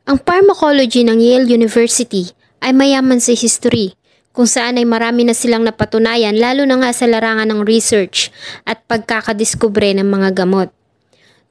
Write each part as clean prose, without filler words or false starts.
Ang pharmacology ng Yale University ay mayaman sa history, kung saan ay marami na silang napatunayan lalo na nga sa larangan ng research at pagkakadiskubre ng mga gamot.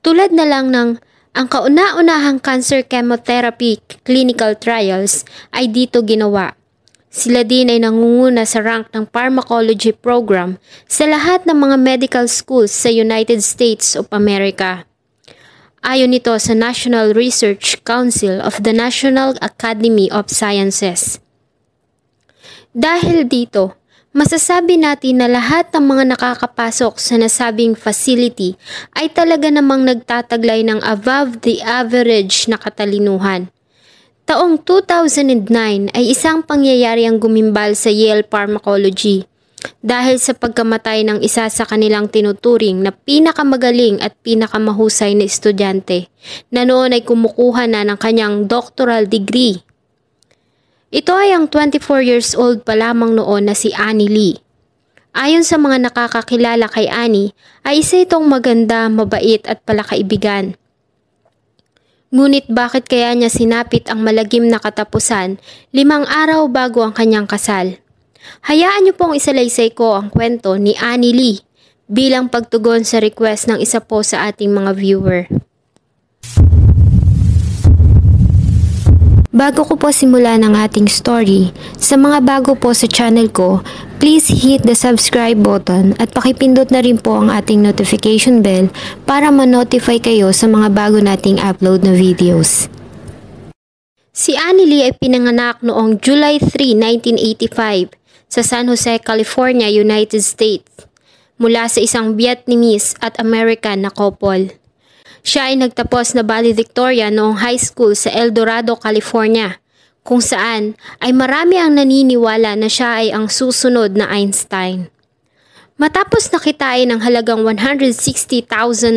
Tulad na lang ng ang kauna-unahang cancer chemotherapy clinical trials ay dito ginawa. Sila din ay nangunguna sa rank ng pharmacology program sa lahat ng mga medical schools sa United States of America. Ayon ito sa National Research Council of the National Academy of Sciences. Dahil dito, masasabi natin na lahat ng mga nakakapasok sa nasabing facility ay talaga namang nagtataglay ng above the average na katalinuhan. Taong 2009 ay isang pangyayari ang gumimbal sa Yale Pharmacology dahil sa pagkamatay ng isa sa kanilang tinuturing na pinakamagaling at pinakamahusay na estudyante na noon ay kumukuha na ng kanyang doctoral degree. Ito ay ang 24 years old pa lamang noon na si Annie Lee. Ayon sa mga nakakakilala kay Annie, ay isa itong maganda, mabait at palakaibigan. Ngunit bakit kaya niya sinapit ang malagim na katapusan 5 araw bago ang kanyang kasal? Hayaan niyo pong isalaysay ko ang kwento ni Annie Lee bilang pagtugon sa request ng isa po sa ating mga viewer. Bago ko po simulan ang ating story, sa mga bago po sa channel ko, please hit the subscribe button at pakipindot na rin po ang ating notification bell para ma-notify kayo sa mga bago nating upload na videos. Si Annie Lee ay pinanganak noong July 3, 1985 sa San Jose, California, United States, mula sa isang Vietnamese at American na couple. Siya ay nagtapos na valedictorian noong high school sa El Dorado, California, kung saan ay marami ang naniniwala na siya ay ang susunod na Einstein. Matapos nakitain ang halagang $160,000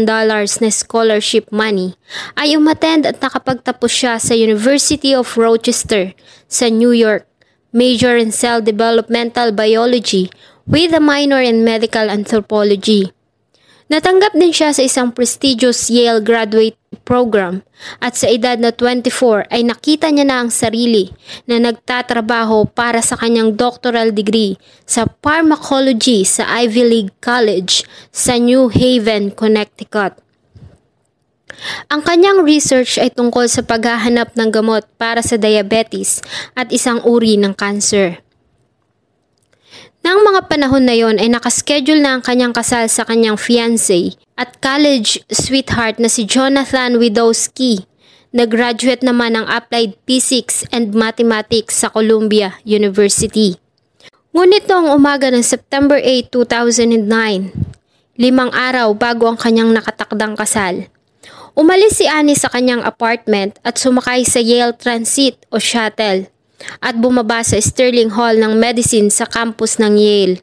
na scholarship money, ay umattend at nakapagtapos siya sa University of Rochester sa New York, major in cell developmental biology with a minor in medical anthropology. Natanggap din siya sa isang prestigious Yale graduate program at sa edad na 24 ay nakita niya na ang sarili na nagtatrabaho para sa kanyang doctoral degree sa pharmacology sa Ivy League College sa New Haven, Connecticut. Ang kanyang research ay tungkol sa paghahanap ng gamot para sa diabetes at isang uri ng cancer. Nang mga panahon na yon ay nakaschedule na ang kanyang kasal sa kanyang fiancé at college sweetheart na si Jonathan Widowski, na graduate naman ng Applied Physics and Mathematics sa Columbia University. Ngunit noong umaga ng September 8, 2009, 5 araw bago ang kanyang nakatakdang kasal, umalis si Annie sa kanyang apartment at sumakay sa Yale Transit o shuttle at bumaba sa Sterling Hall ng Medicine sa campus ng Yale.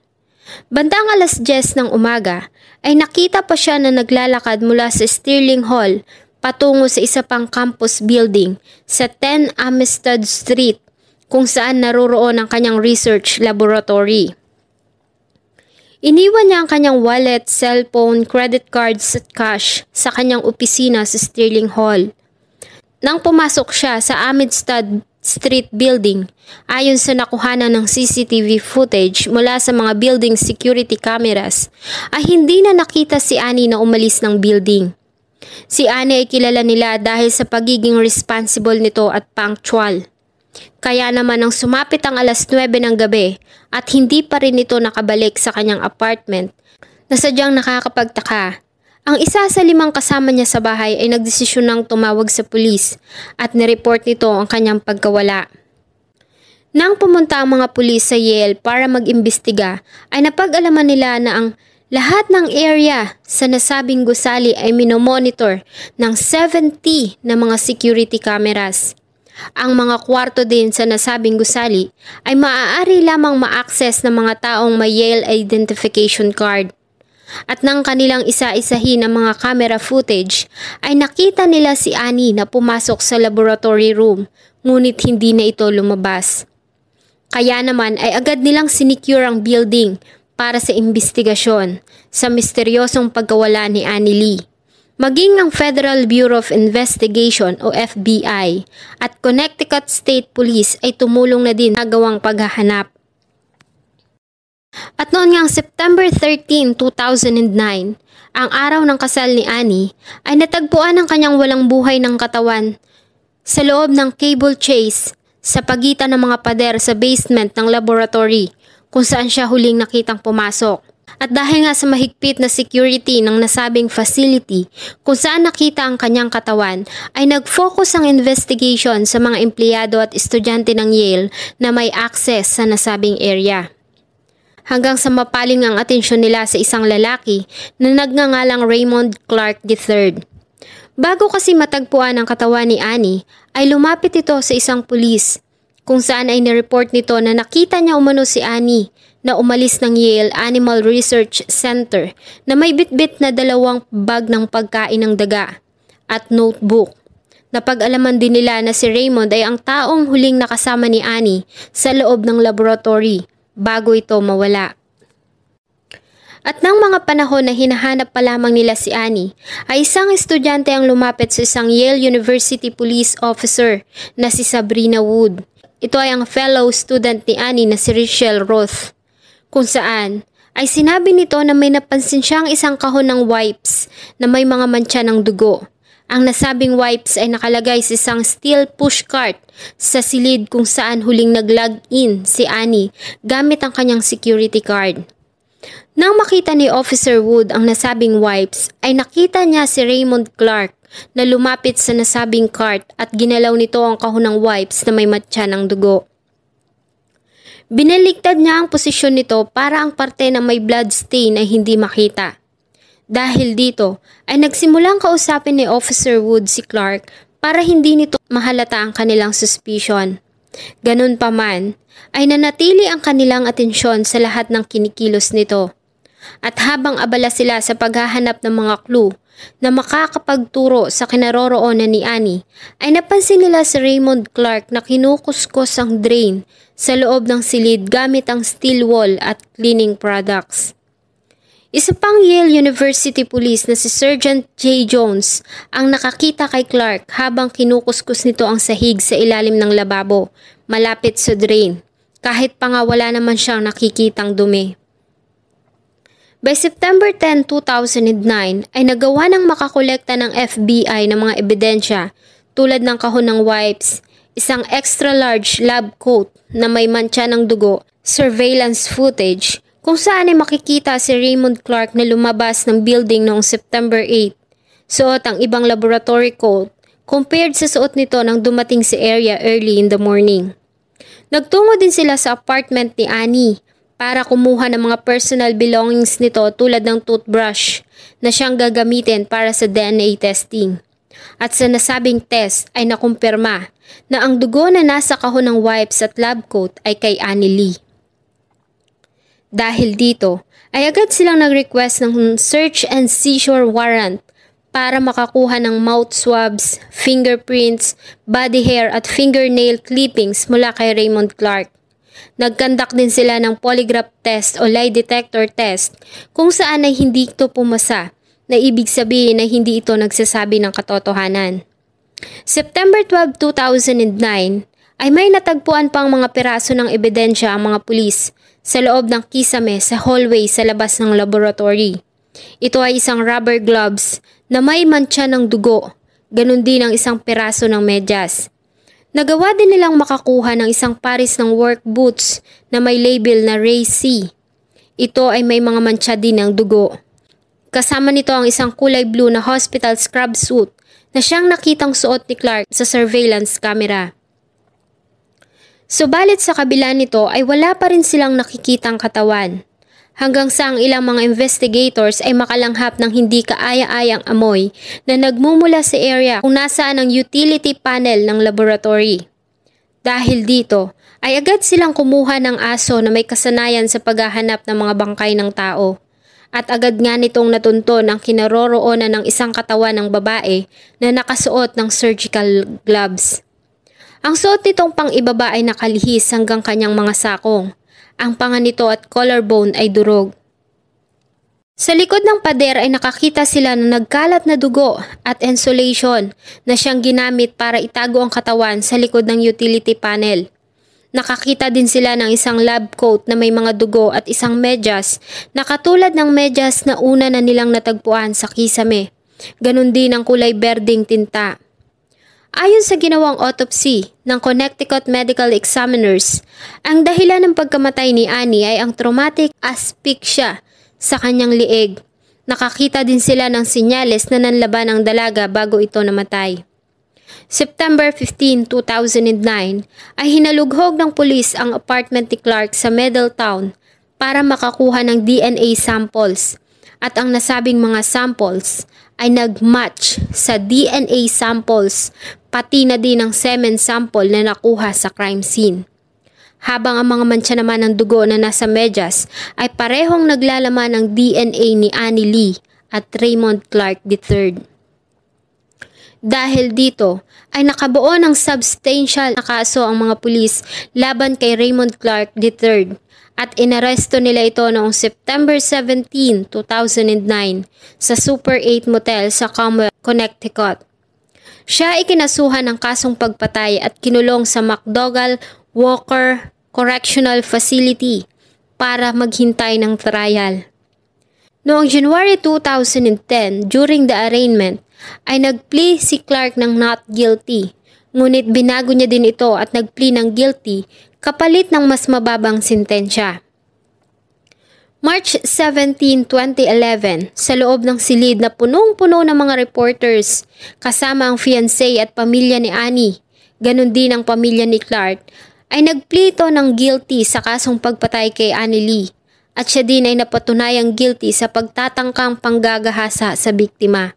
Bandang alas 10 ng umaga ay nakita pa siya na naglalakad mula sa Sterling Hall patungo sa isa pang campus building sa 10 Amistad Street kung saan naroroon ang kanyang research laboratory. Iniwan niya ang kanyang wallet, cellphone, credit cards at cash sa kanyang opisina sa Sterling Hall. Nang pumasok siya sa Amistad Street Building, ayon sa nakuhanan ng CCTV footage mula sa mga building security cameras, ay hindi na nakita si Annie na umalis ng building. Si Annie ay kilala nila dahil sa pagiging responsible nito at punctual. Kaya naman nang sumapit ang alas 9 ng gabi at hindi pa rin ito nakabalik sa kanyang apartment, na sadyang nakakapagtaka. Ang isa sa 5 kasama niya sa bahay ay nagdesisyon ng tumawag sa pulis at nireport nito ang kanyang pagkawala. Nang pumunta ang mga pulis sa Yale para mag-imbestiga, ay napag-alaman nila na ang lahat ng area sa nasabing gusali ay minomonitor ng 70 na mga security cameras. Ang mga kwarto din sa nasabing gusali ay maaari lamang ma-access ng mga taong may Yale identification card. At nang kanilang isa-isahin ang mga camera footage, ay nakita nila si Annie na pumasok sa laboratory room, ngunit hindi na ito lumabas. Kaya naman ay agad nilang sinicure ang building para sa imbestigasyon sa misteryosong pagkawala ni Annie Lee. Maging ang Federal Bureau of Investigation o FBI at Connecticut State Police ay tumulong na din sa gawang paghahanap. At noon ngang September 13, 2009, ang araw ng kasal ni Annie, ay natagpuan ang kanyang walang buhay ng katawan sa loob ng cable chase sa pagitan ng mga pader sa basement ng laboratory kung saan siya huling nakitang pumasok. At dahil nga sa mahigpit na security ng nasabing facility kung saan nakita ang kanyang katawan, ay nag-focus ang investigation sa mga empleyado at estudyante ng Yale na may access sa nasabing area. Hanggang sa mapaling ang atensyon nila sa isang lalaki na nagngangalang Raymond Clark III. Bago kasi matagpuan ang katawan ni Annie, ay lumapit ito sa isang pulis kung saan ay nireport nito na nakita niya umano si Annie na umalis ng Yale Animal Research Center na may bitbit na 2 bag ng pagkain ng daga at notebook. Napag-alaman din nila na si Raymond ay ang taong huling nakasama ni Annie sa loob ng laboratory bago ito mawala. At nang mga panahon na hinahanap pa lamang nila si Annie, ay isang estudyante ang lumapit sa isang Yale University police officer na si Sabrina Wood. Ito ay ang fellow student ni Annie na si Richelle Roth, kung saan ay sinabi nito na may napansin siyang isang kahon ng wipes na may mga mantsa ng dugo. Ang nasabing wipes ay nakalagay sa isang steel pushcart sa silid kung saan huling nag-log in si Annie gamit ang kanyang security card. Nang makita ni Officer Wood ang nasabing wipes, ay nakita niya si Raymond Clark na lumapit sa nasabing cart at ginalaw nito ang kahon ng wipes na may matcha ng dugo. Binaligtad niya ang posisyon nito para ang parte na may blood stain ay hindi makita. Dahil dito, ay nagsimulang kausapin ni Officer Wood si Clark para hindi nito mahalata ang kanilang suspicion. Ganun pa man, ay nanatili ang kanilang atensyon sa lahat ng kinikilos nito. At habang abala sila sa paghahanap ng mga clue na makakapagturo sa kinaroroonan ni Annie, ay napansin nila si Raymond Clark na kinukuskos ang drain sa loob ng silid gamit ang steel wall at cleaning products. Isa pang Yale University Police na si Sergeant J. Jones ang nakakita kay Clark habang kinukuskus nito ang sahig sa ilalim ng lababo malapit sa drain, kahit pa nga wala naman siyang nakikitang dumi. By September 10, 2009 ay nagawa ng makakolekta ng FBI ng mga ebidensya tulad ng kahon ng wipes, isang extra-large lab coat na may mantsa ng dugo, surveillance footage kung saan ay makikita si Raymond Clark na lumabas ng building noong September 8. Suot ang ibang laboratory coat compared sa suot nito nang dumating sa area early in the morning. Nagtungo din sila sa apartment ni Annie para kumuha ng mga personal belongings nito tulad ng toothbrush na siyang gagamitin para sa DNA testing. At sa nasabing test ay nakumpirma na ang dugo na nasa kahon ng wipes at lab coat ay kay Annie Lee. Dahil dito ay agad silang nag-request ng search and seizure warrant para makakuha ng mouth swabs, fingerprints, body hair at fingernail clippings mula kay Raymond Clark. Nagkandak din sila ng polygraph test o lie detector test kung saan ay hindi ito pumasa, na ibig sabihin na hindi ito nagsasabi ng katotohanan. September 12, 2009 ay may natagpuan pang mga piraso ng ebidensya ang mga pulis sa loob ng kisame sa hallway sa labas ng laboratory. Ito ay isang rubber gloves na may mantsa ng dugo, ganun din ang isang piraso ng medyas. Nagawa din nilang makakuha ng isang pares ng work boots na may label na Ray C. Ito ay may mga mantsa din ng dugo. Kasama nito ang isang kulay blue na hospital scrub suit na siyang nakitang suot ni Clark sa surveillance camera. Subalit sa kabila nito ay wala pa rin silang nakikitang katawan. Hanggang sa ang ilang mga investigators ay makalanghap ng hindi kaaya-ayang amoy na nagmumula sa area kung nasaan ang utility panel ng laboratory. Dahil dito, ay agad silang kumuha ng aso na may kasanayan sa paghahanap ng mga bangkay ng tao. At agad nga nitong natunton ang kinaroroonan ng isang katawan ng babae na nakasuot ng surgical gloves. Ang suot nitong pang-ibaba ay nakalihis hanggang kanyang mga sakong. Ang panga nito at collarbone ay durog. Sa likod ng pader ay nakakita sila na nagkalat na dugo at insulation na siyang ginamit para itago ang katawan sa likod ng utility panel. Nakakita din sila ng isang lab coat na may mga dugo at isang medyas na katulad ng medyas na una na nilang natagpuan sa kisame. Ganon din ang kulay berdeng tinta. Ayon sa ginawang autopsy ng Connecticut Medical Examiners, ang dahilan ng pagkamatay ni Annie ay ang traumatic asphyxia sa kanyang lieg. Nakakita din sila ng sinyales na nanlaban ang dalaga bago ito namatay. September 15, 2009 ay hinalughog ng pulis ang apartment ni Clark sa Middletown para makakuha ng DNA samples at ang nasabing mga samples ay nag-match sa DNA samples pati na din ang semen sample na nakuha sa crime scene. Habang ang mga mantsa naman ng dugo na nasa medyas ay parehong naglalaman ng DNA ni Annie Lee at Raymond Clark III. Dahil dito ay nakabuo ng substantial na kaso ang mga pulis laban kay Raymond Clark III at inaresto nila ito noong September 17, 2009 sa Super 8 Motel sa Comwell, Connecticut. Siya ay kinasuhan ng kasong pagpatay at kinulong sa McDougall Walker Correctional Facility para maghintay ng trial. Noong January 2010, during the arraignment, ay nag-plea si Clark ng not guilty, ngunit binago niya din ito at nag-plea ng guilty kapalit ng mas mababang sentensya. March 17, 2011, sa loob ng silid na punong-puno ng mga reporters, kasama ang fiancé at pamilya ni Annie, ganun din ang pamilya ni Clark, ay nag-plea ito ng guilty sa kasong pagpatay kay Annie Lee at siya din ay napatunayang guilty sa pagtatangkang panggagahasa sa biktima.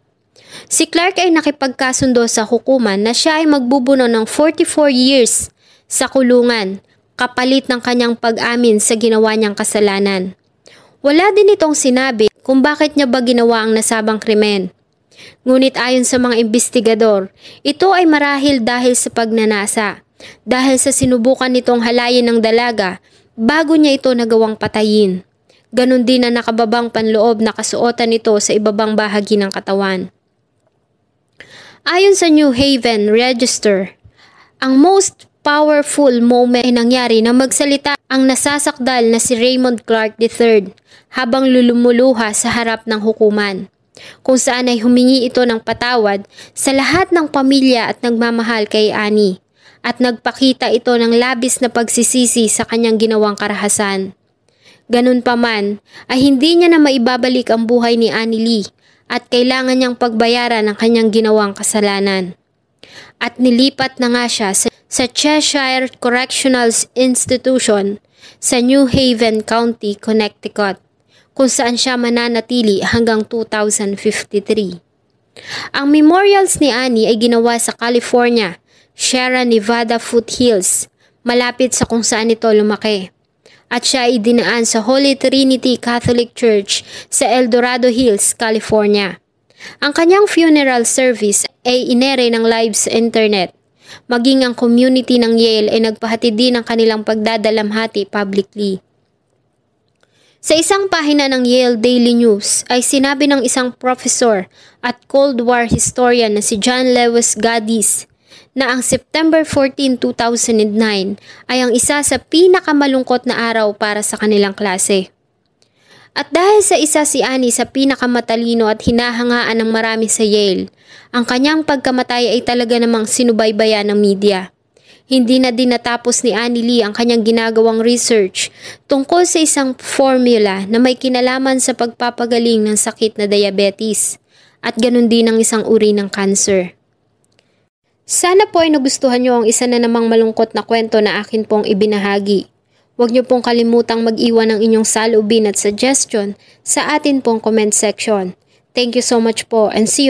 Si Clark ay nakipagkasundo sa hukuman na siya ay magbubuno ng 44 years sa kulungan kapalit ng kanyang pag-amin sa ginawa niyang kasalanan. Wala din itong sinabi kung bakit niya ba ginawa ang nasabang krimen. Ngunit ayon sa mga investigador, ito ay marahil dahil sa pagnanasa, dahil sa sinubukan nitong halayin ng dalaga bago niya ito nagawang patayin. Ganon din ang nakababang panloob na kasuotan nito sa ibabang bahagi ng katawan. Ayon sa New Haven Register, ang most powerful moment ay nangyari na magsalita ang nasasakdal na si Raymond Clark III habang lulumuluha sa harap ng hukuman, kung saan ay humingi ito ng patawad sa lahat ng pamilya at nagmamahal kay Annie at nagpakita ito ng labis na pagsisisi sa kanyang ginawang karahasan. Ganun pa man ay hindi niya na maibabalik ang buhay ni Annie Lee at kailangan niyang pagbayaran ang kanyang ginawang kasalanan. At nilipat na nga siya sa Cheshire Correctional Institution sa New Haven County, Connecticut, kung saan siya mananatili hanggang 2053. Ang memorials ni Annie ay ginawa sa California, Sierra Nevada foothills, malapit sa kung saan ito lumaki. At siya ay dinaan sa Holy Trinity Catholic Church sa El Dorado Hills, California. Ang kanyang funeral service ay inere ng live sa internet. Maging ang community ng Yale ay nagpahatid din ng kanilang pagdadalamhati publicly. Sa isang pahina ng Yale Daily News ay sinabi ng isang professor at Cold War historian na si John Lewis Gaddis na ang September 14, 2009 ay ang isa sa pinakamalungkot na araw para sa kanilang klase. At dahil sa isa si Annie sa pinakamatalino at hinahangaan ng marami sa Yale, ang kanyang pagkamatay ay talaga namang sinubaybayan ng media. Hindi na din natapos ni Annie Lee ang kanyang ginagawang research tungkol sa isang formula na may kinalaman sa pagpapagaling ng sakit na diabetes at ganun din ang isang uri ng cancer. Sana po ay nagustuhan nyo ang isa na namang malungkot na kwento na akin pong ibinahagi. Huwag nyo pong kalimutang mag-iwan ng inyong saloobin at suggestion sa atin pong comment section. Thank you so much po and see you.